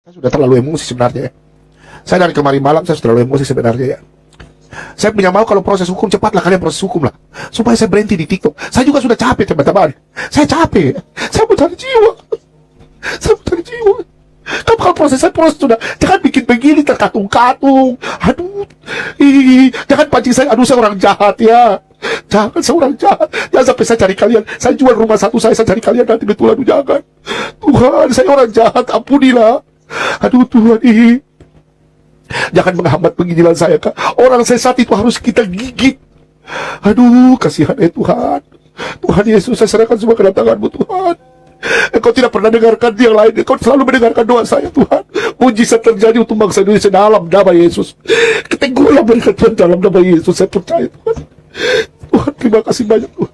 Saya sudah terlalu emosi sebenarnya ya. Saya dari kemarin malam saya sudah terlalu emosi sebenarnya ya. Saya punya mau kalau proses hukum cepatlah kalian proses hukum lah. Supaya saya berhenti di TikTok. Saya juga sudah capek teman-teman. Saya capek. Saya mau cari jiwa. Saya mau cari jiwa. Kamu kalau proses sudah. Jangan bikin begini terkatung-katung. Aduh. Jangan pancing saya. Aduh saya orang jahat ya. Jangan saya orang jahat. Jangan sampai saya cari kalian. Saya jual rumah satu saya cari kalian nanti betul. Aduh jangan. Tuhan saya orang jahat. Ampunilah. Aduh Tuhan jangan menghambat penginjilan saya Kak. Orang sesat itu harus kita gigit. Aduh kasihan Tuhan. Tuhan Yesus saya serahkan semua ke dalam tangan-Mu Tuhan. Engkau tidak pernah dengarkan yang lain. Engkau selalu mendengarkan doa saya Tuhan. Mujizat terjadi untuk bangsa Indonesia dalam nama Yesus. Keteguh yang berikan Tuhan dalam nama Yesus. Saya percaya Tuhan. Tuhan terima kasih banyak Tuhan.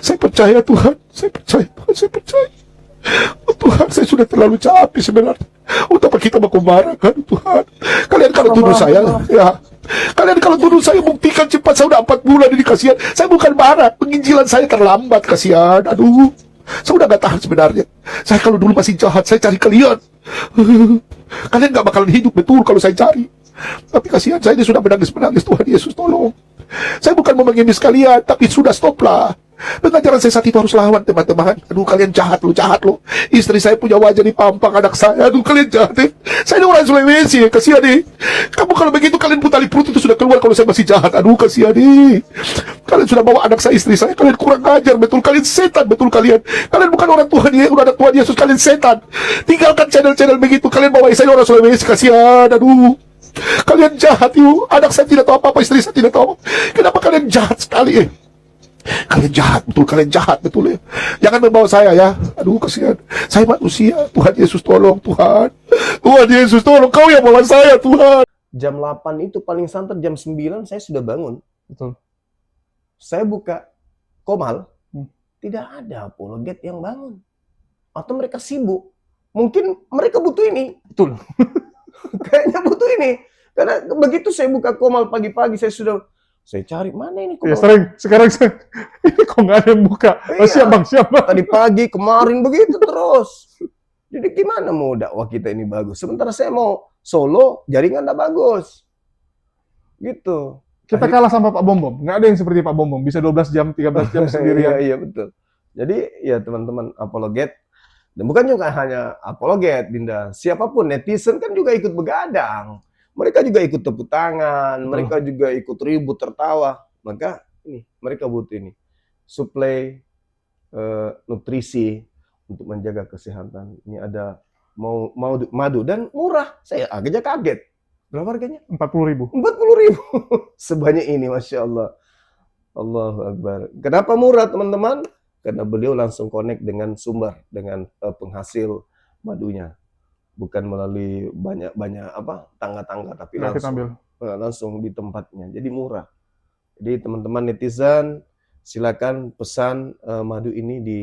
Saya percaya Tuhan. Saya percaya Tuhan. Saya percaya. Oh, Tuhan saya sudah terlalu capek sebenarnya. Untuk apa kita mau marahkan Tuhan? Kalian kalau tuduh saya ya. Kalian kalau tuduh saya buktikan cepat. Saya udah 4 bulan ini kasihan. Saya bukan marah. Penginjilan saya terlambat kasihan. Aduh. Saya udah gak tahan sebenarnya. Saya kalau dulu masih jahat, saya cari kalian. Kalian gak bakalan hidup betul kalau saya cari. Tapi kasihan saya ini sudah menangis-menangis. Tuhan Yesus tolong. Saya bukan mau mengemis kalian, tapi sudah stoplah. Pengajaran sesat itu harus lawan teman-teman. Aduh kalian jahat lo. Istri saya punya wajah di pampang anak saya. Aduh kalian jahat Saya ini orang Sulawesi kasihan Kamu kalau begitu kalian putali perut itu sudah keluar kalau saya masih jahat. Aduh kasihan Kalian sudah bawa anak saya, istri saya. Kalian kurang ajar betul. Kalian setan betul kalian. Kalian bukan orang Tuhan ya. Udah ada Tuhan Yesus. Kalian setan. Tinggalkan channel-channel begitu. Kalian bawa saya orang Sulawesi kasihan. Aduh kalian jahat Anak saya tidak tahu apa-apa. Istri saya tidak tahu apa. Kenapa kalian jahat sekali Kalian jahat betul ya. Jangan membawa saya ya. Aduh kasihan. Saya manusia. Tuhan Yesus tolong Tuhan. Tuhan Yesus tolong. Kau yang bawa saya Tuhan. Jam 8 itu paling santer jam 9 saya sudah bangun. Betul. Saya buka Komal, tidak ada apologet yang bangun. Atau mereka sibuk. Mungkin mereka butuh ini. Betul. Kayaknya butuh ini. Karena begitu saya buka Komal pagi-pagi saya cari mana ini ya sering sekarang ini kok nggak ada yang buka. Oh, siap bang. Tadi pagi kemarin begitu terus. Jadi gimana mau dakwah kita ini bagus? Sementara saya mau solo jaringan nggak bagus. Gitu. Kita kalah sama Pak Bom. Nggak ada yang seperti Pak Bom. Bisa 12 jam, 13 jam sendirian. Iya betul. Jadi ya teman-teman apologet. Dan bukan juga hanya apologet, Dinda. Siapapun netizen kan juga ikut begadang. Mereka juga ikut tepuk tangan, mereka juga ikut ribut tertawa. Maka ini mereka butuh ini suplai nutrisi untuk menjaga kesehatan. Ini ada madu dan murah. Saya agaknya kaget. Berapa harganya? 40.000. 40.000. Sebanyak ini, Masya Allah. Allahu Akbar. Kenapa murah teman-teman? Karena beliau langsung connect dengan sumber, dengan penghasil madunya. Bukan melalui banyak tangga-tangga, tapi langsung di tempatnya. Jadi murah. Jadi teman-teman netizen silakan pesan madu ini di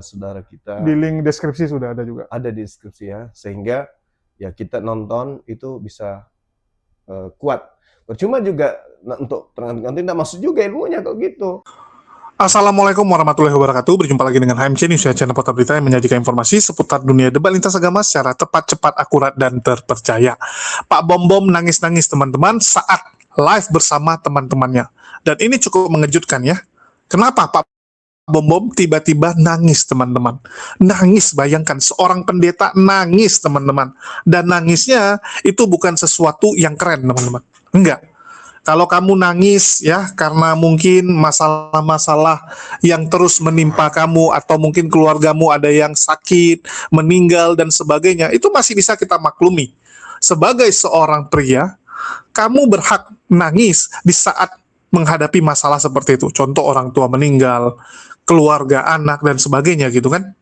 saudara kita. Di link deskripsi sudah ada juga. Ada di deskripsi ya, sehingga ya kita nonton itu bisa kuat. Percuma juga untuk nanti tidak masuk juga ilmunya kalau gitu. Assalamualaikum warahmatullahi wabarakatuh. Berjumpa lagi dengan HMC News, channel portal berita yang menyajikan informasi seputar dunia debat lintas agama secara tepat, cepat, akurat, dan terpercaya. Pak Bom nangis-nangis teman-teman saat live bersama teman-temannya. Dan ini cukup mengejutkan ya. Kenapa Pak Bom tiba-tiba nangis teman-teman? Nangis, bayangkan seorang pendeta nangis teman-teman. Dan nangisnya itu bukan sesuatu yang keren teman-teman. Enggak. Kalau kamu nangis ya karena mungkin masalah-masalah yang terus menimpa kamu atau mungkin keluargamu ada yang sakit, meninggal dan sebagainya, itu masih bisa kita maklumi. Sebagai seorang pria, kamu berhak nangis di saat menghadapi masalah seperti itu. Contoh orang tua meninggal, keluarga, anak dan sebagainya gitu kan.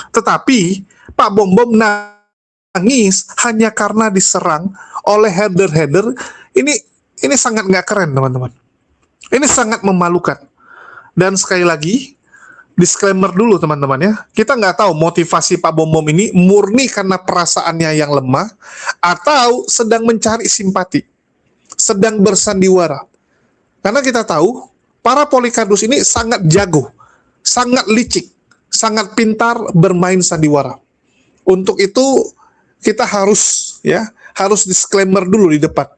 Tetapi Pak Bom nangis hanya karena diserang oleh header-header. Ini sangat nggak keren teman-teman. Ini sangat memalukan. Dan sekali lagi, disclaimer dulu teman-teman ya. Kita nggak tahu motivasi Pak Bom ini murni karena perasaannya yang lemah atau sedang mencari simpati, sedang bersandiwara. Karena kita tahu para polikardus ini sangat jago, sangat licik, sangat pintar bermain sandiwara. Untuk itu kita harus disclaimer dulu di depan.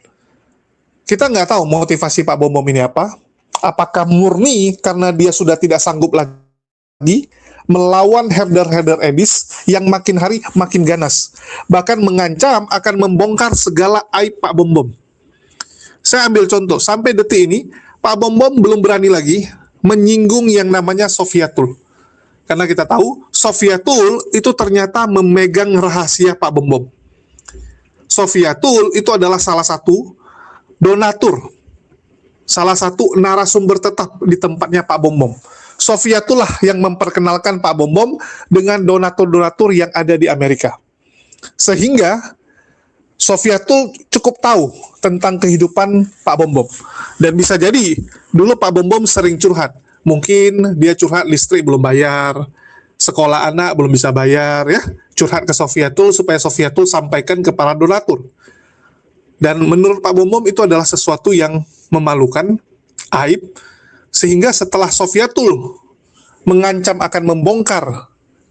Kita nggak tahu motivasi Pak Bom Bom ini apa. Apakah murni karena dia sudah tidak sanggup lagi melawan herder-herder Edis yang makin hari makin ganas. Bahkan mengancam akan membongkar segala aib Pak Bom Bom. Saya ambil contoh, sampai detik ini Pak Bom Bom belum berani lagi menyinggung yang namanya Sofiatul. Karena kita tahu Sofiatul itu ternyata memegang rahasia Pak Bom Bom. Sofiatul itu adalah salah satu donatur, salah satu narasumber tetap di tempatnya Pak Bom Bom. Sofiatul lah yang memperkenalkan Pak Bom Bom dengan donatur-donatur yang ada di Amerika. Sehingga Sofiatul cukup tahu tentang kehidupan Pak Bom Bom. Dan bisa jadi dulu Pak Bom Bom sering curhat. Mungkin dia curhat listrik belum bayar, sekolah anak belum bisa bayar, ya. Curhat ke Sofiatul supaya Sofiatul sampaikan ke para donatur. Dan menurut Pak Bom Bom itu adalah sesuatu yang memalukan, aib, sehingga setelah Sofiatul mengancam akan membongkar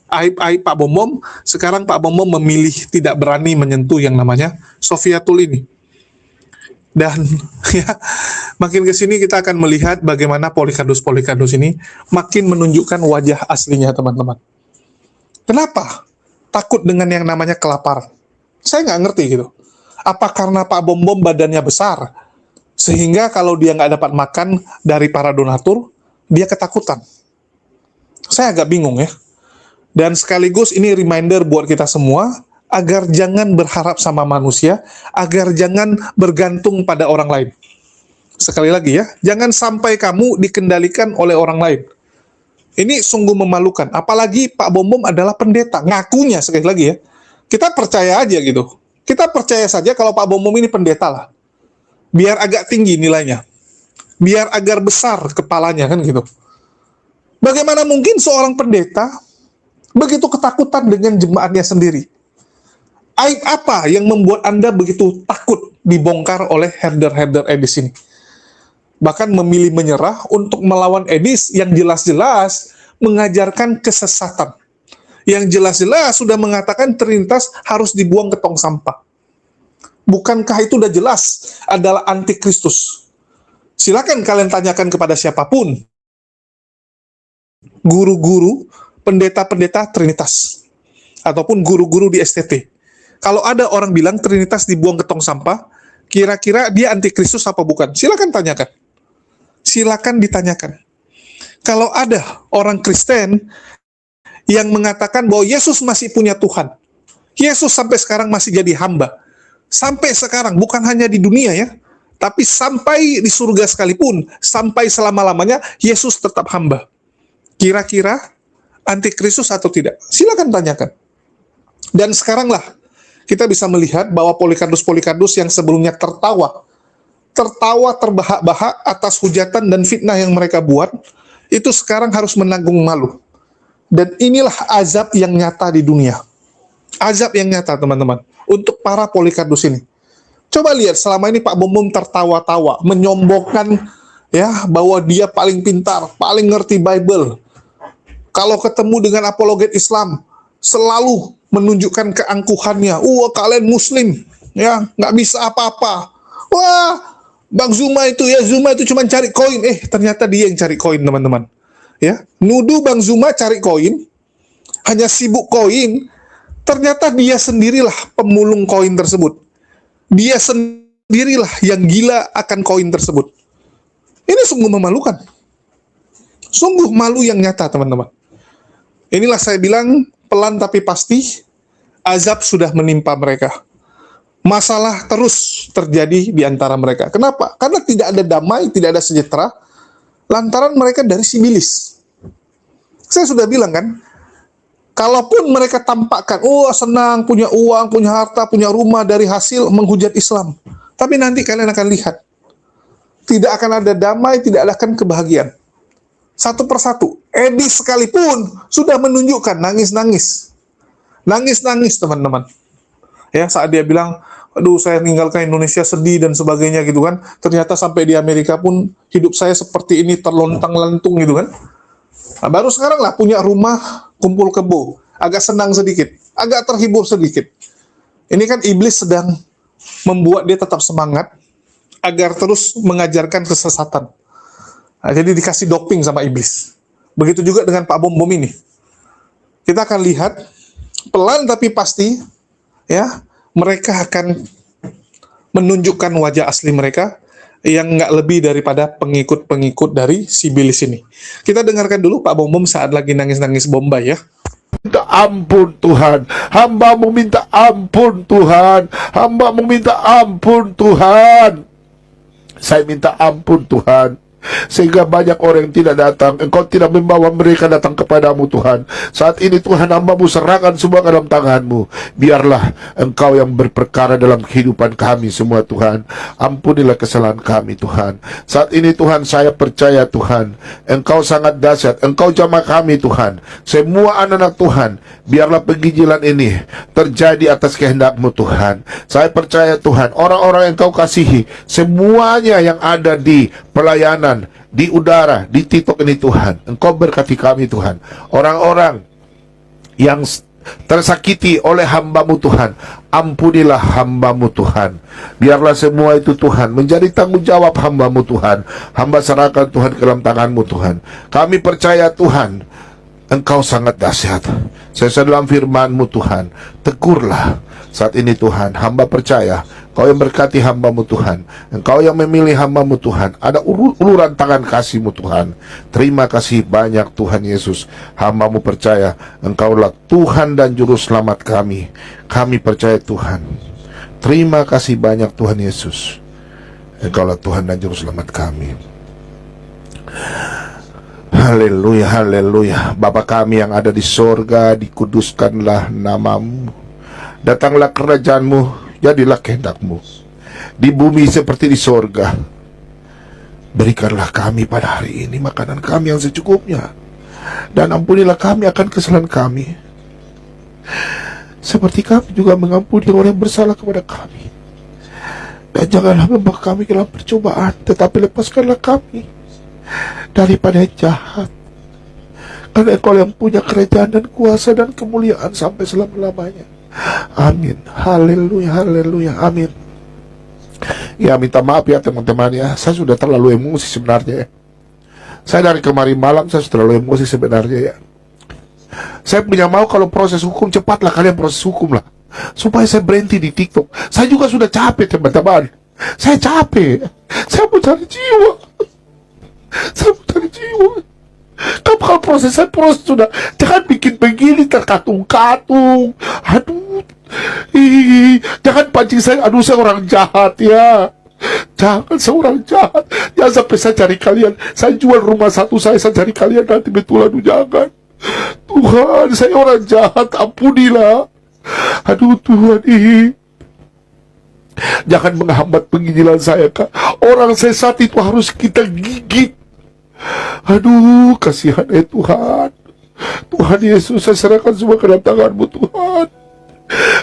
aib-aib Pak Bom Bom, sekarang Pak Bom Bom memilih tidak berani menyentuh yang namanya Sofiatul ini. Dan ya, makin ke sini kita akan melihat bagaimana Polikardus ini makin menunjukkan wajah aslinya, teman-teman. Kenapa takut dengan yang namanya kelaparan? Saya nggak ngerti gitu. Apa karena Pak Bom Bom badannya besar, sehingga kalau dia nggak dapat makan dari para donatur, dia ketakutan? Saya agak bingung ya. Dan sekaligus ini reminder buat kita semua, agar jangan berharap sama manusia, agar jangan bergantung pada orang lain. Sekali lagi ya, jangan sampai kamu dikendalikan oleh orang lain. Ini sungguh memalukan, apalagi Pak Bom Bom adalah pendeta, ngakunya sekali lagi ya. Kita percaya aja gitu. Kita percaya saja kalau Pak Bom Bom ini pendeta lah. Biar agak tinggi nilainya. Biar agar besar kepalanya kan gitu. Bagaimana mungkin seorang pendeta begitu ketakutan dengan jemaatnya sendiri? Aib apa yang membuat Anda begitu takut dibongkar oleh herder-herder Edis ini? Bahkan memilih menyerah untuk melawan Edis yang jelas-jelas mengajarkan kesesatan. Yang jelas-jelas sudah mengatakan Trinitas harus dibuang ke tong sampah. Bukankah itu udah jelas adalah antikristus? Silakan kalian tanyakan kepada siapapun. Guru-guru, pendeta-pendeta Trinitas. Ataupun guru-guru di STT. Kalau ada orang bilang Trinitas dibuang ke tong sampah, kira-kira dia antikristus apa bukan? Silakan tanyakan. Silakan ditanyakan. Kalau ada orang Kristen yang mengatakan bahwa Yesus masih punya Tuhan, Yesus sampai sekarang masih jadi hamba, sampai sekarang bukan hanya di dunia ya, tapi sampai di surga sekalipun, sampai selama-lamanya Yesus tetap hamba. Kira-kira antikristus atau tidak? Silakan tanyakan. Dan sekaranglah kita bisa melihat bahwa Polikardus yang sebelumnya tertawa terbahak-bahak atas hujatan dan fitnah yang mereka buat, itu sekarang harus menanggung malu. Dan inilah azab yang nyata di dunia. Azab yang nyata, teman-teman, untuk para Polikardus ini. Coba lihat, selama ini Pak Bom Bom tertawa-tawa, menyombongkan ya bahwa dia paling pintar, paling ngerti Bible. Kalau ketemu dengan apologet Islam, selalu menunjukkan keangkuhannya. Kalian Muslim, ya nggak bisa apa-apa. Wah, Bang Zuma itu cuma cari koin. Ternyata dia yang cari koin, teman-teman. Ya, nuduh Bang Zuma cari koin, hanya sibuk koin. Ternyata dia sendirilah pemulung koin tersebut. Dia sendirilah yang gila akan koin tersebut. Ini sungguh memalukan. Sungguh malu yang nyata, teman-teman. Inilah saya bilang, pelan tapi pasti, azab sudah menimpa mereka. Masalah terus terjadi di antara mereka. Kenapa? Karena tidak ada damai, tidak ada sejahtera, lantaran mereka dari sibilis. Saya sudah bilang kan, kalaupun mereka tampakkan, senang, punya uang, punya harta, punya rumah dari hasil menghujat Islam. Tapi nanti kalian akan lihat, tidak akan ada damai, tidak akan kebahagiaan. Satu persatu, Edis sekalipun sudah menunjukkan nangis-nangis. Nangis-nangis, teman-teman. Ya, saat dia bilang, aduh saya meninggalkan Indonesia sedih dan sebagainya gitu kan. Ternyata sampai di Amerika pun hidup saya seperti ini terlontang-lantung gitu kan. Nah, baru sekarang lah punya rumah kumpul kebo, agak senang sedikit, agak terhibur sedikit. Ini kan iblis sedang membuat dia tetap semangat agar terus mengajarkan kesesatan. Nah, jadi dikasih doping sama iblis. Begitu juga dengan Pak Bom Bom ini. Kita akan lihat pelan tapi pasti, ya, mereka akan menunjukkan wajah asli mereka yang nggak lebih daripada pengikut-pengikut dari si Bilis ini. Kita dengarkan dulu Pak Bom Bom saat lagi nangis-nangis Bombay ya. Minta ampun Tuhan, hamba-Mu minta ampun Tuhan, hamba-Mu minta ampun Tuhan. Saya minta ampun Tuhan, sehingga banyak orang yang tidak datang. Engkau tidak membawa mereka datang kepadamu Tuhan. Saat ini Tuhan, hamba-Mu serahkan semua ke dalam tangan-Mu. Biarlah Engkau yang berperkara dalam kehidupan kami semua Tuhan. Ampunilah kesalahan kami Tuhan. Saat ini Tuhan, saya percaya Tuhan, Engkau sangat dahsyat. Engkau jamah kami Tuhan. Semua anak-anak Tuhan, biarlah penginjilan ini terjadi atas kehendak-Mu Tuhan. Saya percaya Tuhan, orang-orang yang Kau kasihi, semuanya yang ada di pelayanan, di udara, di TikTok ini Tuhan, Engkau berkati kami Tuhan. Orang-orang yang tersakiti oleh hamba-Mu Tuhan, ampunilah hamba-Mu Tuhan. Biarlah semua itu Tuhan menjadi tanggung jawab hamba-Mu Tuhan. Hamba serahkan Tuhan ke dalam tangan-Mu Tuhan. Kami percaya Tuhan, Engkau sangat dahsyat. Sesuai dalam firman-Mu Tuhan, tegurlah saat ini Tuhan. Hamba percaya Engkau yang berkati hamba-Mu Tuhan, Engkau yang memilih hamba-Mu Tuhan. Ada uluran tangan kasih-Mu Tuhan. Terima kasih banyak Tuhan Yesus. Hamba-Mu percaya Engkaulah Tuhan dan Juru Selamat kami. Kami percaya Tuhan. Terima kasih banyak Tuhan Yesus. Engkaulah Tuhan dan Juru Selamat kami. Haleluya, haleluya. Bapa kami yang ada di sorga, dikuduskanlah nama-Mu. Datanglah kerajaan-Mu, jadilah kehendak-Mu di bumi seperti di sorga. Berikanlah kami pada hari ini makanan kami yang secukupnya, dan ampunilah kami akan kesalahan kami, seperti kami juga mengampuni orang yang bersalah kepada kami. Dan janganlah membawa kami ke dalam percobaan, tetapi lepaskanlah kami daripada yang jahat. Karena Engkau yang punya kerajaan dan kuasa dan kemuliaan sampai selama-lamanya. Amin. Haleluya, haleluya, amin. Ya, minta maaf ya teman-teman ya, saya sudah terlalu emosi sebenarnya ya. Saya dari kemarin malam saya sudah terlalu emosi sebenarnya ya. Saya punya mau kalau proses hukum cepatlah kalian proses hukum lah, supaya saya berhenti di TikTok. Saya juga sudah capek teman-teman. Saya capek. Saya mau cari jiwa. Saya mau cari jiwa. Tapi kalau proses sudah, jangan bikin begini terkatung-katung. Aduh, jangan pancing saya. Aduh, saya orang jahat ya. Jangan seorang jahat. Jangan sampai saya cari kalian. Saya jual rumah satu saya cari kalian nanti betul. Aduh, jangan. Tuhan, saya orang jahat. Ampunilah. Aduh Tuhan, jangan menghambat penginjilan saya, Kak. Orang sesat itu harus kita gigit. Aduh, kasihan Tuhan. Tuhan Yesus, saya serahkan semua ke dalam tangan-Mu Tuhan.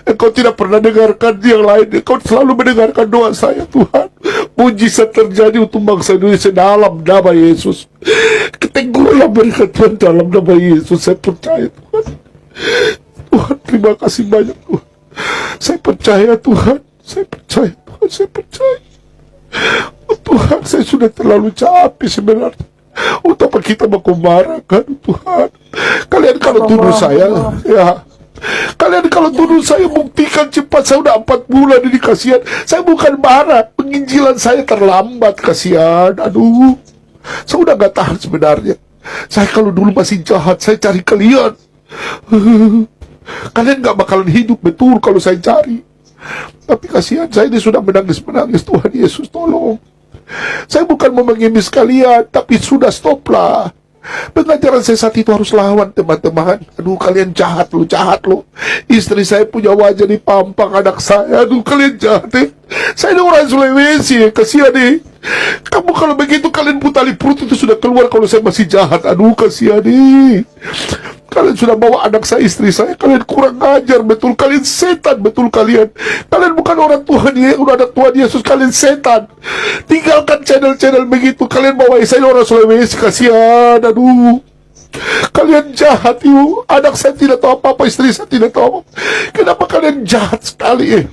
Engkau tidak pernah dengarkan yang lain. Engkau selalu mendengarkan doa saya Tuhan. Mujizat terjadi untuk bangsa Indonesia dalam nama Yesus. Keteguhlah berikan Tuhan dalam nama Yesus. Saya percaya Tuhan. Tuhan, terima kasih banyak Tuhan. Saya percaya Tuhan. Saya percaya Tuhan. Saya percaya. Oh, Tuhan, saya sudah terlalu capek sebenarnya. Untuk apa kita mau marahkan Tuhan? Kalian kalau tuduh saya, ya, kalian kalau tuduh saya, buktikan cepat. Saya udah 4 bulan ini, kasihan. Saya bukan marah, penginjilan saya terlambat, kasihan. Aduh, saya udah gak tahan sebenarnya. Saya kalau dulu masih jahat, saya cari kalian. Kalian gak bakalan hidup betul kalau saya cari. Tapi kasihan, saya ini sudah menangis-menangis. Tuhan Yesus, tolong. Saya bukan mau mengemis kalian, tapi sudah stoplah. Pengajaran sesat itu harus lawan teman-teman. Aduh, kalian jahat lo. Istri saya punya wajah di pampang anak saya. Aduh, kalian jahat Saya ini orang Sulawesi, kasihan Kamu kalau begitu kalian putali perut itu sudah keluar kalau saya masih jahat. Aduh, kasihan Kalian sudah bawa anak saya, istri saya. Kalian kurang ajar, betul. Kalian setan, betul kalian. Kalian bukan orang Tuhan, udah anak Tuhan Yesus. Kalian setan. Tinggalkan channel-channel begitu. Kalian bawa saya orang Sulawesi, kasihan. Aduh. Kalian jahat, ibu. Anak saya tidak tahu apa-apa, istri saya tidak tahu apa-apa. Kenapa kalian jahat sekali,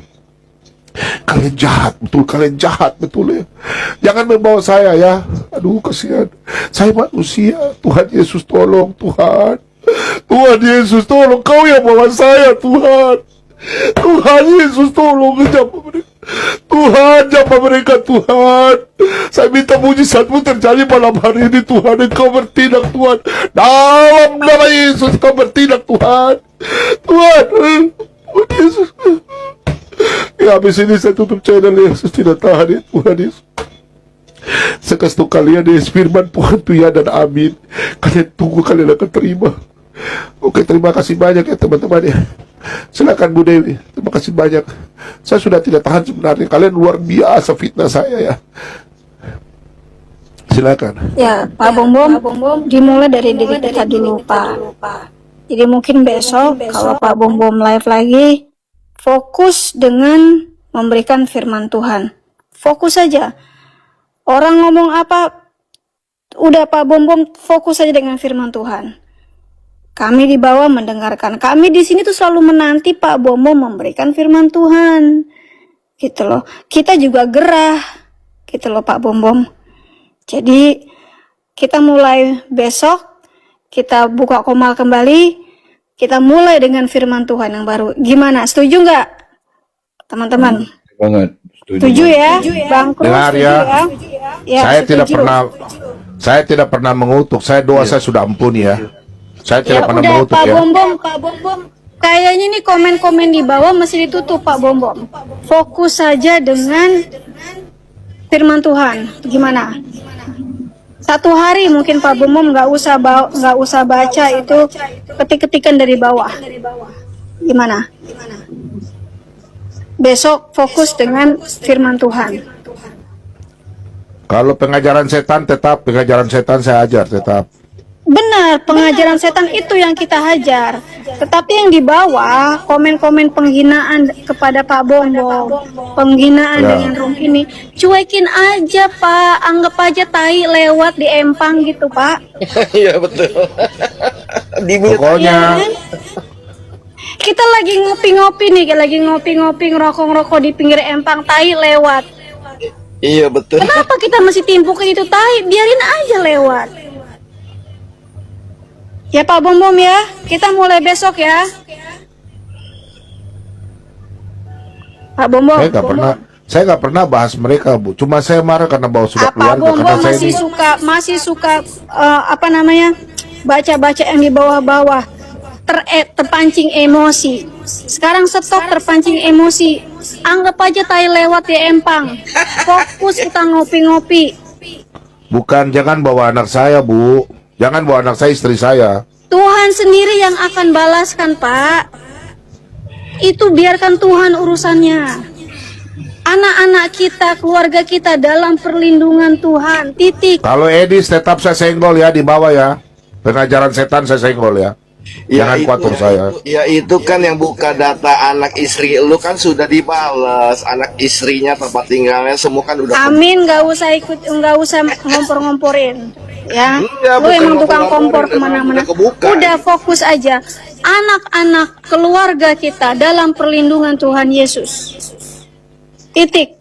Kalian jahat, betul. Kalian jahat, betul, Jangan membawa saya, ya. Aduh, kasihan. Saya manusia. Tuhan Yesus, tolong, Tuhan. Tuhan Yesus, tolong. Kau yang bawa saya, Tuhan. Tuhan Yesus, tolong. Jawab mereka. Tuhan, jawab mereka, Tuhan. Saya minta mujizatmu terjadi malam hari ini, Tuhan. Engkau bertindak, Tuhan. Dalam nama Yesus, Engkau bertindak, Tuhan. Tuhan, Tuhan Yesus. Ya, habis ini saya tutup channel, Yesus. Tidak tahan, ya, Tuhan Yesus. Saya kasih tahu kalian, firman Tuhan itu ya dan amin. Kalian tunggu, kalian akan terima. Oke, terima kasih banyak ya teman-teman, ya. Silakan Bu Dewi, terima kasih banyak. Saya sudah tidak tahan sebenarnya. Kalian luar biasa fitnah saya, ya. Silakan. Ya, Pak Bom Bom, dimulai dari diri kita dulu, Pak. Jadi mungkin besok kalau Pak Bom Bom live lagi, fokus dengan memberikan firman Tuhan. Fokus saja. Orang ngomong apa, udah Pak Bom Bom fokus saja dengan firman Tuhan. Kami di bawah mendengarkan. Kami di sini tuh selalu menanti Pak Bom Bom memberikan firman Tuhan. Gitu loh. Kita juga gerah. Gitu loh Pak Bom Bom. Jadi kita mulai besok, kita buka Komal kembali. Kita mulai dengan firman Tuhan yang baru. Gimana? Setuju nggak, teman-teman? Banget. Setuju ya, Bang Krus? Dengar Setuju ya. Ya, Saya tidak pernah mengutuk. Saya doa saya sudah ampuni, ya. Saya Ya tidak pernah udah, mengutuk, Pak ya. Bom Bom. Kayaknya nih komen-komen di bawah masih ditutup, Pak Bom Bom. Fokus saja dengan firman Tuhan. Gimana? Satu hari mungkin Pak Bom Bom nggak usah baca itu ketik-ketikan dari bawah. Gimana? Besok fokus dengan firman Tuhan. Kalau pengajaran setan, tetap pengajaran setan saya ajar, tetap. Benar, pengajaran setan itu yang kita hajar. Tetapi yang di bawah, komen-komen penghinaan kepada Pak Bom Bom, penghinaan Ya. dengan room ini, cuekin aja Pak, anggap aja tai lewat di empang gitu Pak. Iya betul. Pokoknya, Iya kan? Kita lagi ngopi-ngopi nih, lagi ngopi-ngopi, ngerokok-ngerokok di pinggir empang, tai lewat. Iya betul. Kenapa kita masih timpukin itu tai? Biarin aja lewat. Ya Pak Bom Bom ya, kita mulai besok ya. Pak Bom Bom. saya nggak pernah bahas mereka, Bu. Cuma saya marah karena bawa sudah Pak keluarga, Bom karena Bom saya masih suka baca-baca yang di bawah-bawah, terpancing emosi. Sekarang stop terpancing emosi. Anggap aja tai lewat di empang. Fokus kita ngopi-ngopi. bukan, jangan bawa anak saya, Bu. Jangan bawa anak saya, istri saya. Tuhan sendiri yang akan balaskan, Pak. Itu biarkan Tuhan urusannya. Anak-anak kita, keluarga kita dalam perlindungan Tuhan. Titik. Kalau Edis tetap saya senggol, ya, di bawah, ya. Pengajaran setan saya senggol, ya. Jangan kuatur saya. Ya itu kan yang buka data anak istri lu kan sudah dibales, anak istrinya, tempat tinggalnya semua kan udah. Amin, nggak usah ngompor-ngomporin. Ya, Iya, lu bukan emang tukang ngompor-ngomporin, kompor kemana-mana. udah kebuka. Udah fokus aja. Anak-anak keluarga kita dalam perlindungan Tuhan Yesus. Titik.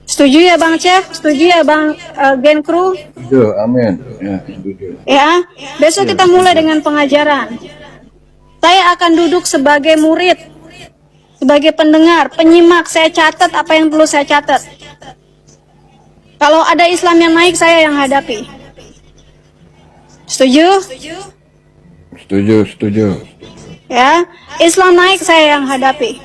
Setuju ya Bang Chef? Setuju ya Bang Gen Crew? Setuju, amin. Ya, setuju. Ya, besok kita mulai dengan pengajaran. Saya akan duduk sebagai murid, sebagai pendengar, penyimak. Saya catat apa yang perlu saya catat. Kalau ada Islam yang naik, saya yang hadapi. Setuju? Setuju. Ya, Islam naik, saya yang hadapi.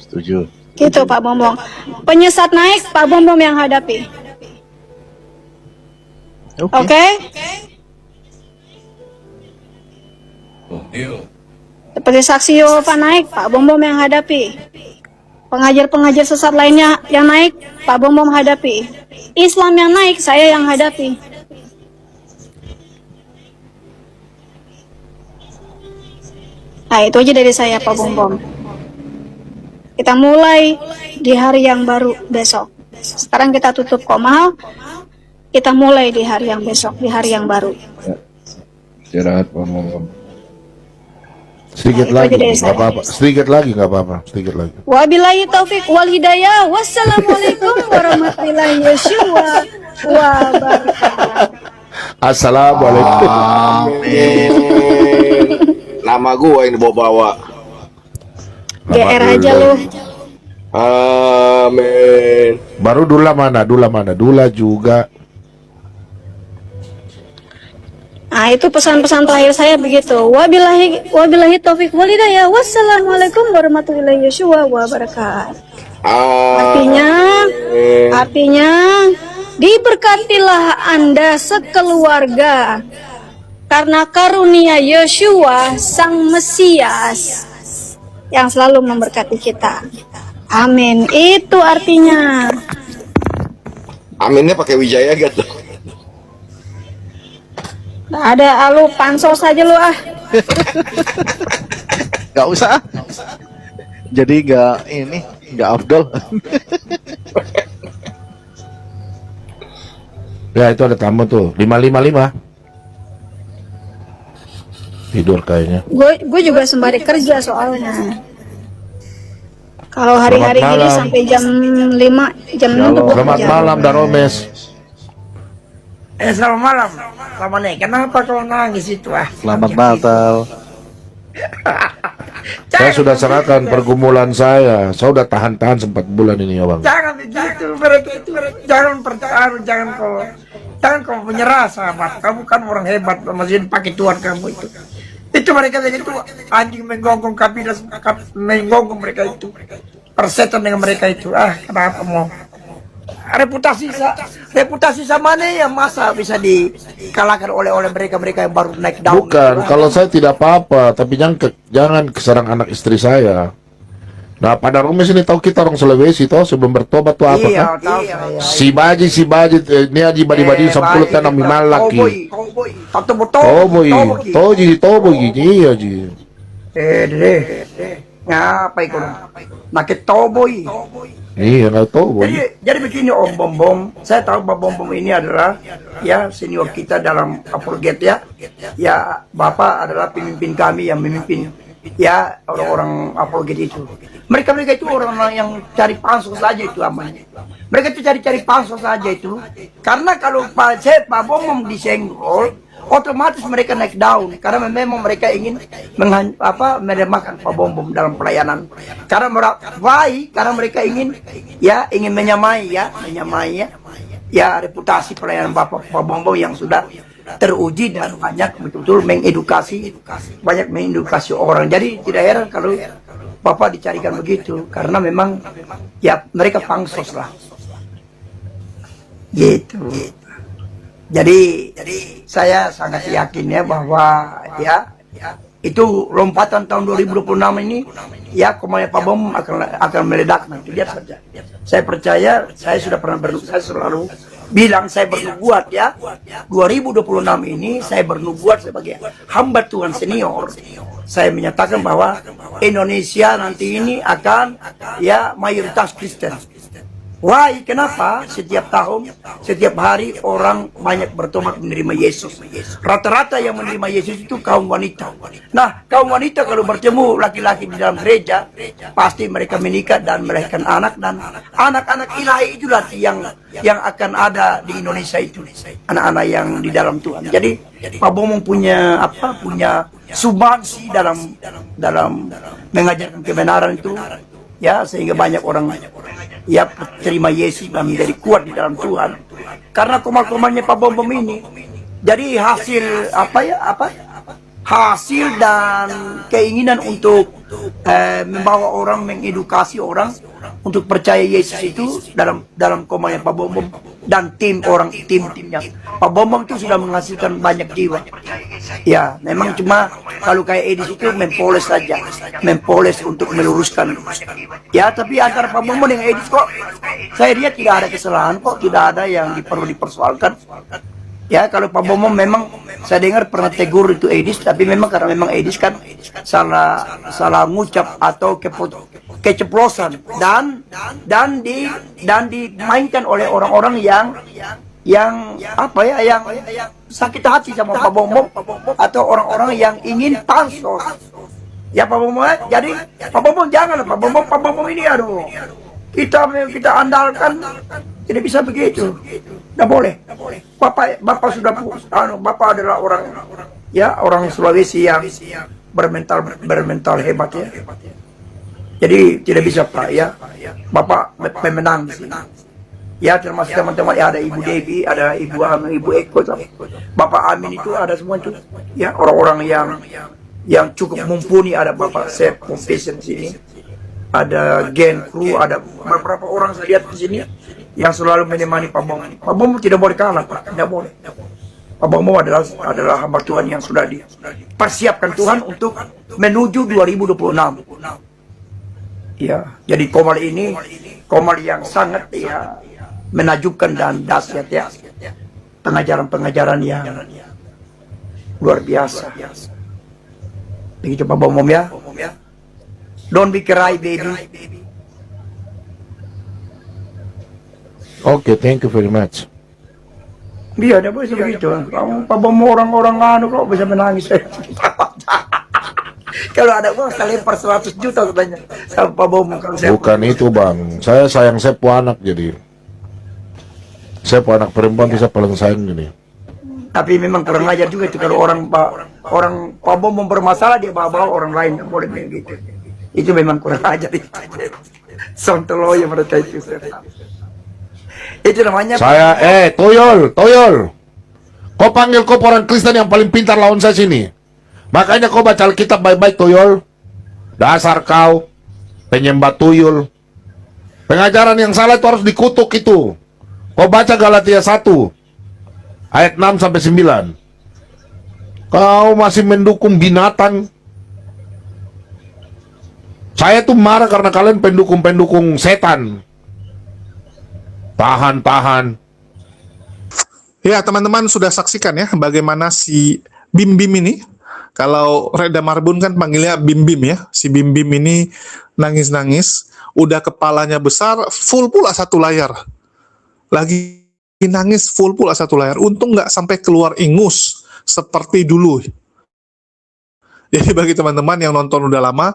Setuju. Gitu Pak Bombong. Penyesat naik, Pak Bombong yang hadapi. Oke? Seperti saksi Yehova naik, Pak Bombong yang hadapi. Pengajar-pengajar sesat lainnya yang naik, Pak Bombong hadapi. Islam yang naik, saya yang hadapi. Nah, itu aja dari saya, Pak Bombong. Kita mulai di hari yang baru besok. Sekarang kita tutup Komal, kita mulai di hari yang besok, di hari yang baru. Istirahat, Bom. Sedikit Nah, lagi, itu aja dari nggak saya. apa-apa. Sedikit lagi, nggak apa-apa. Sedikit lagi. Wabillahi taufik wal hidayah. Wassalamualaikum warahmatullahi wabarakatuh. Assalamualaikum. Amin. Nama gua yang dibawa-bawa. GR aja lu. Amin. Baru Dula mana? Dula juga. Nah, itu pesan-pesan terakhir saya begitu. Wabillahi taufik wal hidayah. Wassalamualaikum warahmatullahi wabarakatuh. Artinya diberkatilah Anda sekeluarga karena karunia Yeshua Sang Mesias yang selalu memberkati kita. Amin. Itu artinya. Aminnya pakai Wijaya gitu. Nggak ada, lu pansos aja lu ah. Gak usah. Jadi nggak afdol. Ya itu ada tamu tuh 555. Tidur kayaknya. Gue juga sembari kerja soalnya. Kalau hari-hari Selamat gini malam. sampai jam 5, jam 6 tuh gua Selamat kerja. malam Daromes. Selamat malam. Lama nih, kenapa kau nangis itu ah? Selamat Natal. Saya sudah serahkan pergumulan saya. Saya udah tahan-tahan 4 bulan ini ya bang. Jangan begitu, mereka itu jangan percaya, jangan kau menyerah sahabat. Kamu kan orang hebat, masih pakai Tuhan kamu itu. Itu mereka begitu anjing menggonggong kabinet, menggonggong mereka itu. Persetan dengan mereka itu. Ah, kenapa mau? Reputasi sama nih yang masa bisa dikalahkan oleh mereka yang baru naik daun. Bukan, kalau saya tidak apa-apa, tapi jangan keserang anak istri saya. Nah, pada Romes ini tahu kita orang Sulawesi toh sebelum bertobat tuh apa Iya, kan? tahu saya. Si Baji ini aja badi-badi 10 tanam malaki. Toboy, iya ji. Deh. Ngapa itu? Nakit toboy. Iya, nggak tahu. Jadi begini Om Bom, saya tahu Pak Bom ini adalah ya senior kita dalam apologet ya. Ya Bapak adalah pemimpin kami yang memimpin ya orang-orang apologet itu. Mereka itu orang yang cari pansos saja itu amannya. Mereka itu cari pansos saja itu. Karena kalau Pak Bom disenggol, otomatis mereka naik daun karena memang mereka ingin melemahkan Pak Bom dalam pelayanan. Karena mereka ingin menyamai reputasi pelayanan Pak Bom yang sudah teruji dan banyak betul-betul mengedukasi orang. Jadi tidak heran kalau Bapak dicarikan begitu karena memang ya mereka pansos lah. Gitu. Jadi saya sangat yakin ya bahwa ya itu lompatan tahun 2026 ini ya komandan Pak Bom akan meledak nanti, lihat saja. Saya percaya, saya sudah pernah saya selalu bilang saya bernubuat ya 2026 ini saya bernubuat sebagai hamba Tuhan senior. Saya menyatakan bahwa Indonesia nanti ini akan ya mayoritas Kristen. Why? Kenapa? Setiap tahun, setiap hari orang banyak bertobat menerima Yesus. Rata-rata yang menerima Yesus itu kaum wanita. Nah, kaum wanita kalau bertemu laki-laki di dalam gereja, pasti mereka menikah dan melahirkan anak, dan anak-anak ilahi itulah yang akan ada di Indonesia itu. Anak-anak yang di dalam Tuhan. Jadi Pak Bomong punya sumbangsi dalam mengajarkan kebenaran itu. Ya, sehingga banyak orang ya terima Yesus dan menjadi kuat di dalam Tuhan karena komal-komalnya Pak Bom ini. Jadi hasil dan keinginan untuk membawa orang, mengedukasi orang untuk percaya Yesus itu dalam komalnya Pak Bom dan timnya Pak Bom itu sudah menghasilkan banyak jiwa. Ya, memang cuma kalau kayak Edis itu mempoles untuk meluruskan. Ya, tapi antara Pak Bom dengan Edis kok saya lihat tidak ada kesalahan kok, tidak ada yang perlu dipersoalkan. Ya, kalau Pak Bom memang saya dengar pernah tegur itu Edis, tapi memang karena memang Edis kan salah ngucap atau keceplosan dan dimainkan oleh orang-orang yang apa ya, yang sakit hati sama Pak Bom Bom, atau orang-orang yang ingin pansos. Ya Pak Bom Bom, jadi Pak Bom Bom jangan, Pak Bom Bom ini aduh, kita andalkan, tidak bisa begitu, tidak boleh. Bapak sudah, Bapak adalah orang Sulawesi yang bermental hebat ya. Jadi tidak bisa Pak ya, Bapak pemenang di sini. Ya termasuk teman-teman ya, ada Ibu Devi, ada Ibu Amin, Ibu Eko, Bapak Amin, itu ada semua itu. Ya orang-orang yang cukup mumpuni, ada Bapak Sep Compassion sini, ada Gen Kru, ada beberapa orang saya lihat di sini yang selalu menemani Pak Bom. Pak Bom tidak boleh kalah Pak, tidak boleh. Pak Bom adalah hamba Tuhan yang sudah dipersiapkan Tuhan untuk menuju 2026. Ya, jadi Komal ini Komal yang sangat ya menakjubkan dan dahsyat ya. Pengajaran-pengajaran yang luar biasa. Begitu Pak Bom ya. Don't be cry baby. Oke, thank you very much. Iya, dia bisa begitu. Kamu Pak Bom orang-orang kok bisa menangis. Kalau ada uang saya lempar 100 juta katanya sama Pak Bom. Bukan itu Bang, saya sayang Sepu anak, jadi Sepu anak perempuan bisa paling sayang gini. Tapi memang kurang ajar juga itu kalau orang Pak Bom bermasalah dia bawa orang lain, nggak boleh begitu. Itu memang kurang ajar itu. Sontolo yang mereka itu. Itu namanya. Saya Toyol. Kau panggil kau orang Kristen yang paling pintar lawan saya sini. Makanya kau baca Alkitab baik-baik Toyol. Dasar kau penyembah tuyul. Pengajaran yang salah itu harus dikutuk itu. Kau baca Galatia 1 ayat 6 sampai 9. Kau masih mendukung binatang. Saya tuh marah karena kalian pendukung setan. Tahan. Ya, teman-teman sudah saksikan ya bagaimana si Bim Bim ini, kalau Reda Marbun kan panggilnya Bim Bim ya. Si Bim Bim ini nangis-nangis, udah kepalanya besar, full pula satu layar. Lagi nangis full pula satu layar. Untung nggak sampai keluar ingus seperti dulu. Jadi bagi teman-teman yang nonton udah lama,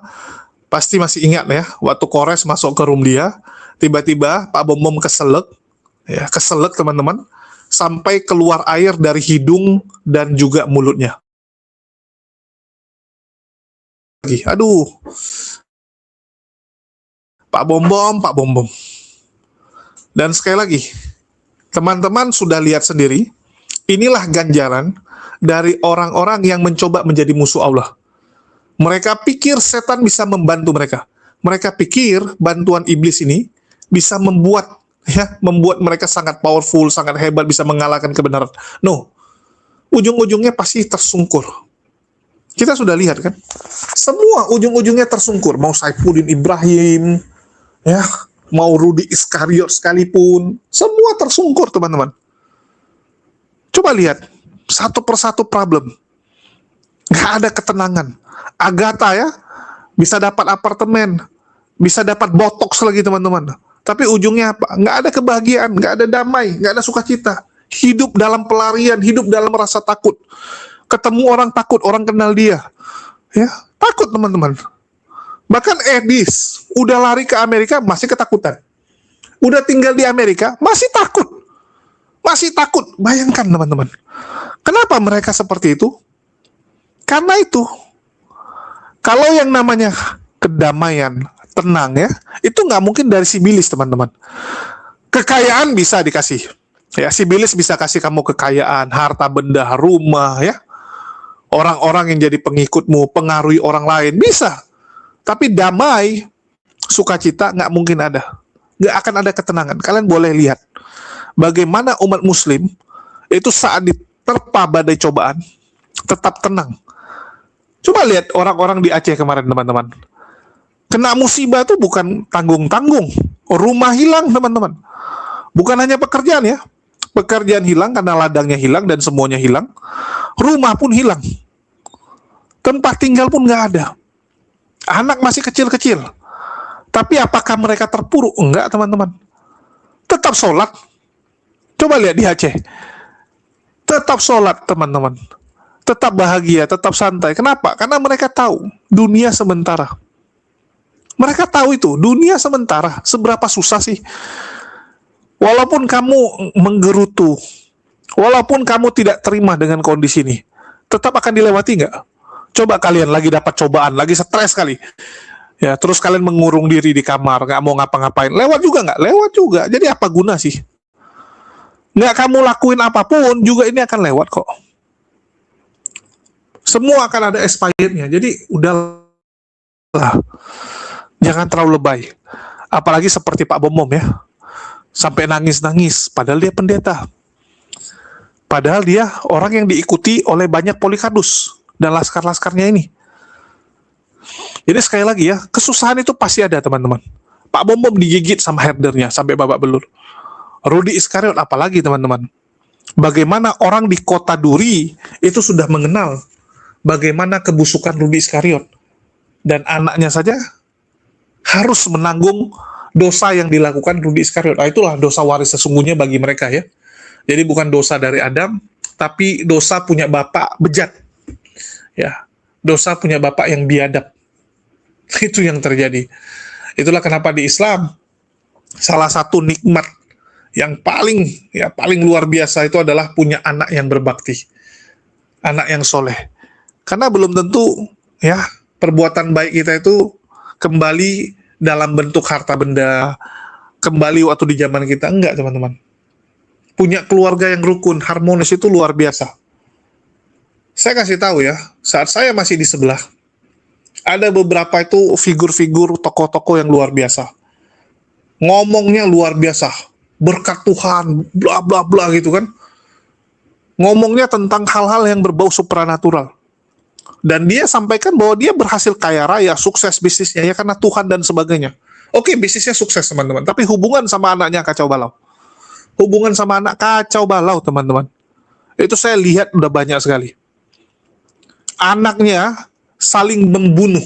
pasti masih ingat ya, waktu Kores masuk ke room dia, tiba-tiba Pak Bom Bom keselek teman-teman, sampai keluar air dari hidung dan juga mulutnya. Aduh, Pak Bom Bom. Dan sekali lagi, teman-teman sudah lihat sendiri, inilah ganjaran dari orang-orang yang mencoba menjadi musuh Allah. Mereka pikir setan bisa membantu mereka. Mereka pikir bantuan iblis ini bisa membuat mereka sangat powerful, sangat hebat, bisa mengalahkan kebenaran. No, ujung-ujungnya pasti tersungkur. Kita sudah lihat kan, semua ujung-ujungnya tersungkur. Mau Saifuddin Ibrahim, ya, mau Rudi Iskariot sekalipun, semua tersungkur teman-teman. Coba lihat satu persatu problem. Nggak ada ketenangan. Agatha ya, bisa dapat apartemen, bisa dapat botox lagi teman-teman. Tapi ujungnya apa? Nggak ada kebahagiaan, nggak ada damai, nggak ada sukacita. Hidup dalam pelarian, hidup dalam rasa takut. Ketemu orang takut, orang kenal dia. Ya, takut teman-teman. Bahkan Edis, udah lari ke Amerika, masih ketakutan. Udah tinggal di Amerika, masih takut. Masih takut. Bayangkan teman-teman. Kenapa mereka seperti itu? Karena itu, kalau yang namanya kedamaian, tenang ya, itu nggak mungkin dari sibilis teman-teman. Kekayaan bisa dikasih. Ya, sibilis bisa kasih kamu kekayaan, harta benda, rumah ya. Orang-orang yang jadi pengikutmu, pengaruhi orang lain, bisa. Tapi damai, sukacita nggak mungkin ada. Nggak akan ada ketenangan. Kalian boleh lihat bagaimana umat muslim itu saat diterpa badai cobaan tetap tenang. Coba lihat orang-orang di Aceh kemarin teman-teman. Kena musibah itu bukan tanggung-tanggung. Rumah hilang teman-teman. Bukan hanya pekerjaan ya. Pekerjaan hilang karena ladangnya hilang dan semuanya hilang. Rumah pun hilang. Tempat tinggal pun nggak ada. Anak masih kecil-kecil. Tapi apakah mereka terpuruk? Enggak, teman-teman. Tetap sholat. Coba lihat di Aceh. Tetap sholat, teman-teman. Tetap bahagia, tetap santai. Kenapa? Karena mereka tahu dunia sementara. Mereka tahu itu, dunia sementara. Seberapa susah sih? Walaupun kamu menggerutu, walaupun kamu tidak terima dengan kondisi ini, tetap akan dilewati nggak? Coba kalian lagi dapat cobaan, lagi stres kali. Ya, terus kalian mengurung diri di kamar, nggak mau ngapa-ngapain. Lewat juga nggak? Lewat juga. Jadi apa guna sih? Nggak kamu lakuin apapun, juga ini akan lewat kok. Semua akan ada expirednya. Jadi udahlah. Jangan terlalu lebay. Apalagi seperti Pak Bom ya. Sampai nangis-nangis. Padahal dia pendeta. Padahal dia orang yang diikuti oleh banyak Polikardus dan laskar-laskarnya ini. Jadi sekali lagi ya, kesusahan itu pasti ada teman-teman. Pak Bom digigit sama herdernya sampai babak belur. Rudi Iskariot apalagi teman-teman. Bagaimana orang di kota Duri itu sudah mengenal bagaimana kebusukan Rudi Iskariot. Dan anaknya saja harus menanggung dosa yang dilakukan Rudi Iskariot. Nah, itulah dosa waris sesungguhnya bagi mereka ya. Jadi bukan dosa dari Adam, tapi dosa punya bapak bejat. Ya, dosa punya bapak yang biadab. Itu yang terjadi. Itulah kenapa di Islam salah satu nikmat yang paling luar biasa itu adalah punya anak yang berbakti, anak yang soleh. Karena belum tentu ya perbuatan baik kita itu kembali dalam bentuk harta benda, kembali waktu di zaman kita. Enggak, teman-teman. Punya keluarga yang rukun, harmonis itu luar biasa. Saya kasih tahu ya, saat saya masih di sebelah, ada beberapa itu figur-figur tokoh-tokoh yang luar biasa. Ngomongnya luar biasa, berkat Tuhan, bla bla bla gitu kan. Ngomongnya tentang hal-hal yang berbau supranatural. Dan dia sampaikan bahwa dia berhasil kaya raya, sukses bisnisnya ya karena Tuhan dan sebagainya. Oke, bisnisnya sukses teman-teman, tapi hubungan sama anaknya kacau balau. Hubungan sama anak kacau balau teman-teman. Itu saya lihat udah banyak sekali. Anaknya saling membunuh,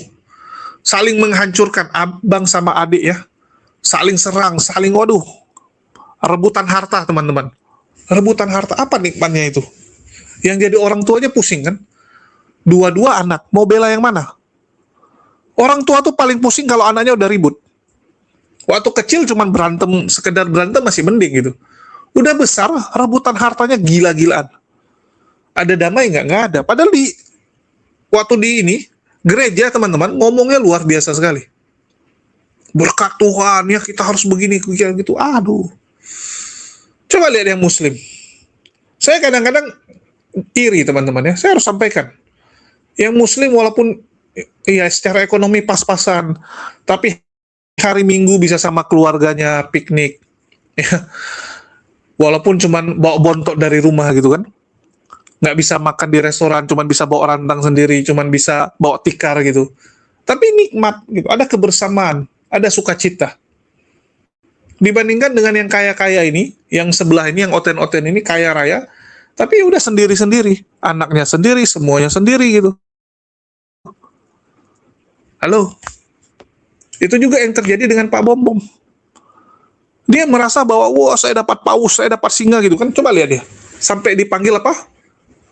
saling menghancurkan abang sama adik ya. Saling serang, saling waduh. Rebutan harta teman-teman. Rebutan harta, apa nikmatnya itu? Yang jadi orang tuanya pusing kan? Dua-dua anak, mau bela yang mana? Orang tua tuh paling pusing kalau anaknya udah ribut. Waktu kecil cuman berantem, sekedar berantem masih mending gitu. Udah besar, rebutan hartanya gila-gilaan. Ada damai nggak? Nggak ada. Padahal waktu di ini, gereja teman-teman, ngomongnya luar biasa sekali. Berkat Tuhan, ya kita harus begini, gitu. Aduh. Coba lihat yang muslim. Saya kadang-kadang iri teman-teman ya, saya harus sampaikan. Yang muslim walaupun ya secara ekonomi pas-pasan, tapi hari Minggu bisa sama keluarganya piknik. Ya. Walaupun cuman bawa bontok dari rumah gitu kan. Nggak bisa makan di restoran, cuman bisa bawa rantang sendiri, cuman bisa bawa tikar gitu. Tapi nikmat gitu, ada kebersamaan, ada sukacita. Dibandingkan dengan yang kaya-kaya ini, yang sebelah ini, yang oten-oten ini kaya raya, tapi udah sendiri-sendiri, anaknya sendiri, semuanya sendiri gitu. Halo? Itu juga yang terjadi dengan Pak Bom. Dia merasa bahwa, wah saya dapat paus, saya dapat singa gitu kan. Coba lihat dia. Sampai dipanggil apa?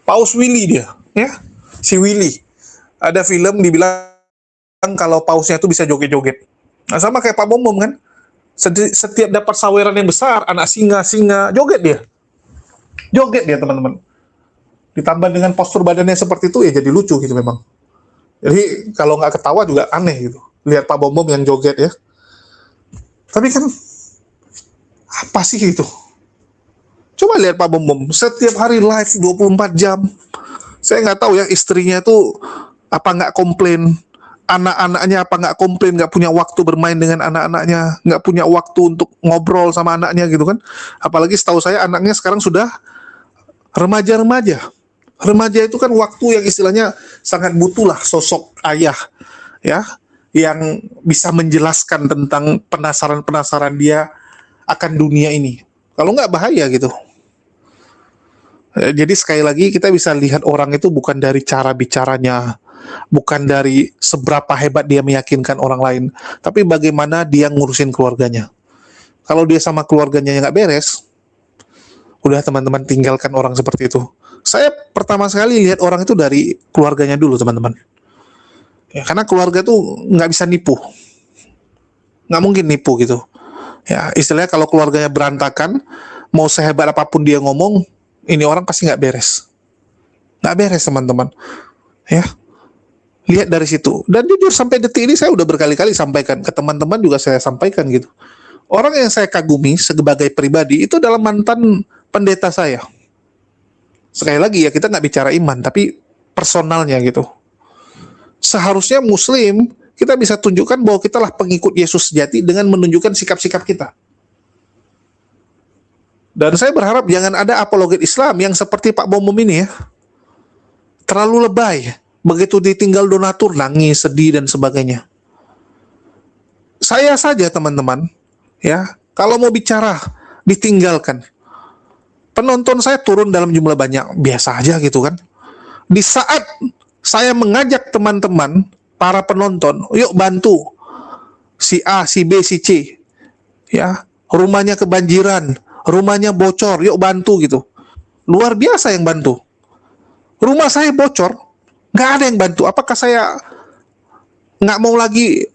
Paus Willy dia. Ya, si Willy. Ada film dibilang kalau pausnya itu bisa joget-joget. Nah, sama kayak Pak Bom kan. Setiap dapat saweran yang besar, anak singa, joget dia. Joget dia teman-teman. Ditambah dengan postur badannya seperti itu, ya jadi lucu gitu memang. Jadi kalau nggak ketawa juga aneh gitu. Lihat Pak Bom yang joget ya. Tapi kan apa sih itu? Coba lihat Pak Bom setiap hari live 24 jam. Saya nggak tahu ya istrinya tuh apa nggak komplain, anak-anaknya apa nggak komplain, nggak punya waktu bermain dengan anak-anaknya, nggak punya waktu untuk ngobrol sama anaknya gitu kan. Apalagi setahu saya anaknya sekarang sudah remaja-remaja. Remaja itu kan waktu yang istilahnya sangat butuh lah sosok ayah ya yang bisa menjelaskan tentang penasaran-penasaran dia akan dunia ini. Kalau nggak bahaya gitu. Jadi sekali lagi kita bisa lihat orang itu bukan dari cara bicaranya, bukan dari seberapa hebat dia meyakinkan orang lain, tapi bagaimana dia ngurusin keluarganya. Kalau dia sama keluarganya yang nggak beres, udah teman-teman tinggalkan orang seperti itu. Saya pertama sekali lihat orang itu dari keluarganya dulu, teman-teman. Ya, karena keluarga tuh nggak bisa nipu, nggak mungkin nipu gitu. Ya, istilahnya kalau keluarganya berantakan, mau sehebat apapun dia ngomong, ini orang pasti nggak beres. Nggak beres, teman-teman. Ya, lihat dari situ. Dan jujur sampai detik ini saya udah berkali-kali sampaikan ke teman-teman, juga saya sampaikan gitu. Orang yang saya kagumi sebagai pribadi itu adalah mantan pendeta saya. Sekali lagi ya, kita nggak bicara iman, tapi personalnya gitu. Seharusnya Muslim, kita bisa tunjukkan bahwa kita lah pengikut Yesus sejati dengan menunjukkan sikap-sikap kita. Dan saya berharap jangan ada apologet Islam yang seperti Pak Bom ini ya. Terlalu lebay. Begitu ditinggal donatur, nangis, sedih, dan sebagainya. Saya saja teman-teman, ya, kalau mau bicara, ditinggalkan. Penonton saya turun dalam jumlah banyak, biasa aja gitu kan. Di saat saya mengajak teman-teman, para penonton, yuk bantu si A, si B, si C, ya, rumahnya kebanjiran, rumahnya bocor, yuk bantu gitu. Luar biasa yang bantu. Rumah saya bocor, nggak ada yang bantu. Apakah saya nggak mau lagi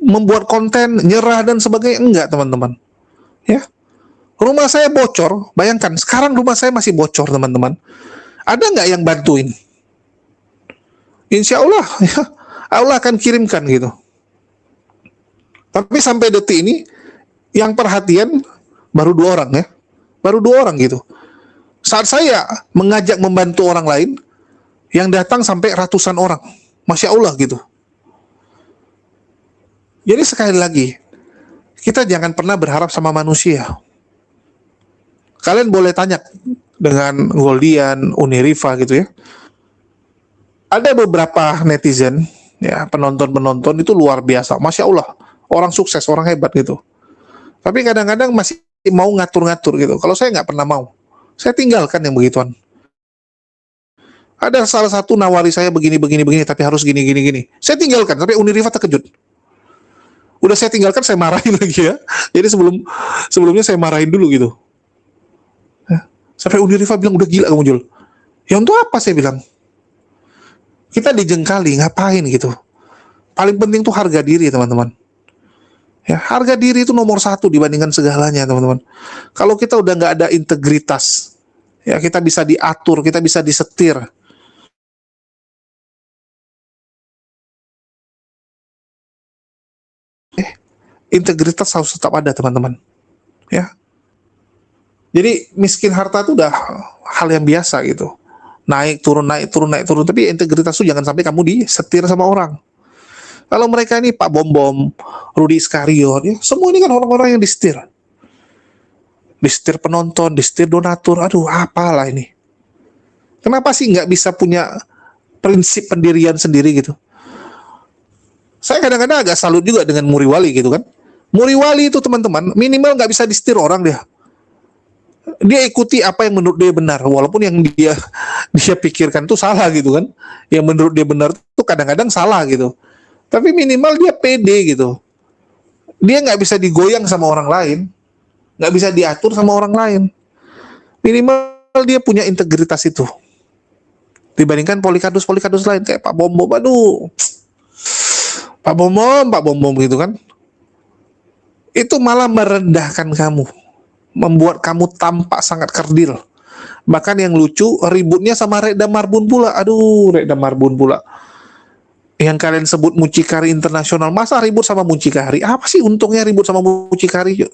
membuat konten, nyerah dan sebagainya? Enggak, teman-teman. Ya, rumah saya bocor. Bayangkan, sekarang rumah saya masih bocor, teman-teman. Ada nggak yang bantuin? Insya Allah, ya, Allah akan kirimkan gitu. Tapi sampai detik ini, yang perhatian baru 2 orang ya, baru 2 orang gitu. Saat saya mengajak membantu orang lain, yang datang sampai ratusan orang, Masya Allah gitu. Jadi sekali lagi, kita jangan pernah berharap sama manusia. Kalian boleh tanya dengan Goldian, Unirifa gitu ya. Ada beberapa netizen, ya, penonton-penonton itu luar biasa, Masya Allah, orang sukses, orang hebat gitu. Tapi kadang-kadang masih mau ngatur-ngatur gitu. Kalau saya nggak pernah mau, saya tinggalkan yang begituan. Ada salah satu nawari saya begini, tapi harus gini. Saya tinggalkan, tapi Unirifa terkejut. Udah saya tinggalkan, saya marahin lagi ya. Jadi sebelumnya saya marahin dulu gitu. Ya. Sampai Unirifa bilang, udah gila kamu Jul. Ya untuk apa saya bilang? Kita dijengkali, ngapain gitu. Paling penting tuh harga diri, teman-teman. Ya, harga diri itu nomor 1 dibandingkan segalanya, teman-teman. Kalau kita udah nggak ada integritas, ya kita bisa diatur, kita bisa disetir. Integritas harus tetap ada, teman-teman. Ya. Jadi miskin harta itu udah hal yang biasa gitu. Naik turun. Tapi integritas itu jangan sampai kamu disetir sama orang. Kalau mereka ini Pak Bom, Rudi Iskariot, ya, semua ini kan orang-orang yang disetir. Disetir penonton, disetir donatur, aduh apalah ini. Kenapa sih nggak bisa punya prinsip pendirian sendiri gitu? Saya kadang-kadang agak salut juga dengan Muriwali gitu kan. Muriwali itu teman-teman, minimal nggak bisa disetir orang dia. Dia ikuti apa yang menurut dia benar, walaupun yang dia pikirkan itu salah gitu kan. Yang menurut dia benar itu kadang-kadang salah gitu. Tapi minimal dia pede gitu. Dia nggak bisa digoyang sama orang lain, nggak bisa diatur sama orang lain. Minimal dia punya integritas itu. Dibandingkan polikadus lain kayak Pak Bom, aduh, Pak Bom gitu kan. Itu malah merendahkan kamu, membuat kamu tampak sangat kerdil. Bahkan yang lucu, ributnya sama Rekda Marbun pula. Aduh, Rekda Marbun pula. Yang kalian sebut mucikari internasional, masa ribut sama mucikari? Apa sih untungnya ribut sama mucikari?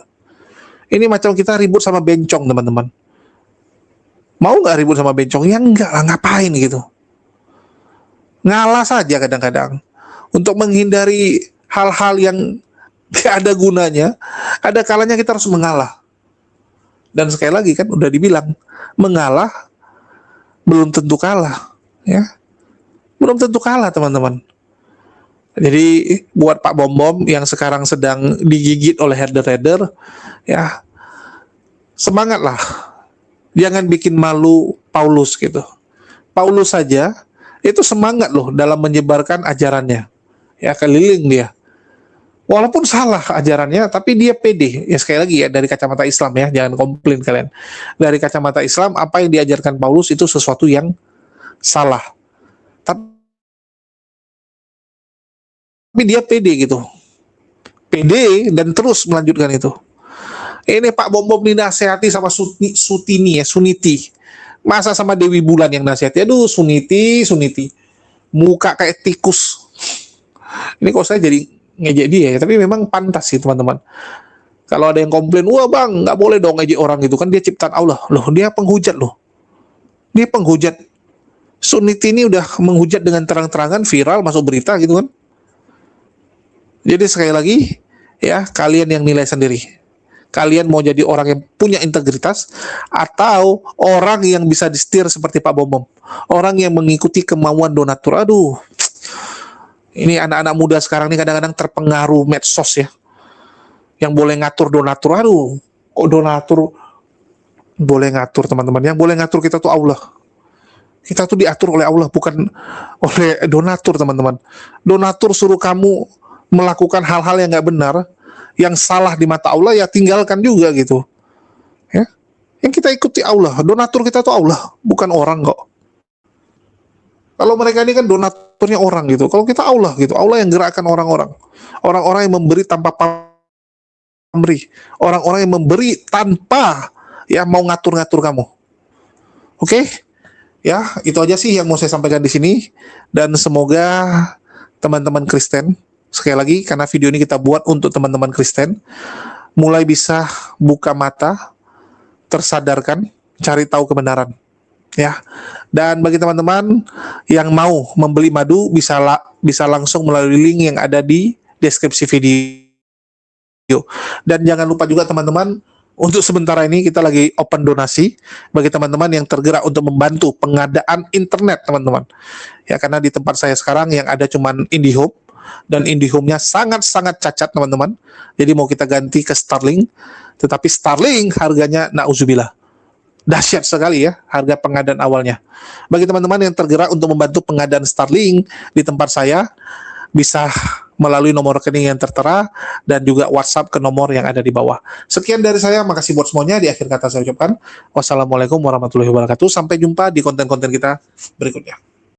Ini macam kita ribut sama bencong, teman-teman. Mau nggak ribut sama bencong? Ya enggak lah, ngapain gitu. Ngalah saja kadang-kadang. Untuk menghindari hal-hal yang gak ada gunanya, ada kalanya kita harus mengalah. Dan sekali lagi kan udah dibilang, mengalah belum tentu kalah, ya. Belum tentu kalah, teman-teman. Jadi buat Pak Bom yang sekarang sedang digigit oleh herder-herder, ya, semangatlah. Jangan bikin malu Paulus gitu. Paulus saja itu semangat loh dalam menyebarkan ajarannya. Ya, keliling dia. Walaupun salah ajarannya, tapi dia pede. Ya sekali lagi ya, dari kacamata Islam ya, jangan komplain kalian. Dari kacamata Islam, apa yang diajarkan Paulus itu sesuatu yang salah. Tapi dia pede gitu. Pede dan terus melanjutkan itu. Ini Pak Bom dinasehati sama Sutini ya, Suniti. Masa sama Dewi Bulan yang nasihati? Aduh, Suniti. Muka kayak tikus. Ini kok saya jadi ngejek dia ya, tapi memang pantas sih teman-teman. Kalau ada yang komplain, wah bang, nggak boleh dong ngejek orang gitu, kan dia ciptaan Allah. Loh, dia penghujat loh. Dia penghujat. Suniti ini udah menghujat dengan terang-terangan, viral, masuk berita gitu kan. Jadi sekali lagi, ya kalian yang nilai sendiri. Kalian mau jadi orang yang punya integritas atau orang yang bisa disetir seperti Pak Bom. Orang yang mengikuti kemauan donatur. Aduh, ini anak-anak muda sekarang ini kadang-kadang terpengaruh medsos ya. Yang boleh ngatur donatur. Aduh, kok donatur boleh ngatur teman-teman. Yang boleh ngatur kita tuh Allah. Kita tuh diatur oleh Allah, bukan oleh donatur teman-teman. Donatur suruh kamu melakukan hal-hal yang nggak benar, yang salah di mata Allah, ya tinggalkan juga gitu. Ya, yang kita ikuti Allah. Donatur kita tuh Allah, bukan orang kok. Kalau mereka ini kan donaturnya orang gitu. Kalau kita Allah gitu. Allah yang gerakkan orang-orang. Orang-orang yang memberi tanpa pamrih. Orang-orang yang memberi tanpa ya mau ngatur-ngatur kamu. Oke? Ya, itu aja sih yang mau saya sampaikan di sini. Dan semoga teman-teman Kristen, sekali lagi karena video ini kita buat untuk teman-teman Kristen, mulai bisa buka mata, tersadarkan, cari tahu kebenaran. Ya, dan bagi teman-teman yang mau membeli madu bisa langsung melalui link yang ada di deskripsi video. Dan jangan lupa juga teman-teman, untuk sementara ini kita lagi open donasi bagi teman-teman yang tergerak untuk membantu pengadaan internet teman-teman. Ya, karena di tempat saya sekarang yang ada cuman IndiHome, dan IndiHome-nya sangat-sangat cacat teman-teman. Jadi mau kita ganti ke Starlink, tetapi Starlink harganya na'udzubillah. Dahsyat sekali ya harga pengadaan awalnya. Bagi teman-teman yang tergerak untuk membantu pengadaan Starlink di tempat saya, bisa melalui nomor rekening yang tertera dan juga WhatsApp ke nomor yang ada di bawah. Sekian dari saya, makasih buat semuanya. Di akhir kata saya ucapkan wassalamualaikum warahmatullahi wabarakatuh. Sampai jumpa di konten-konten kita berikutnya.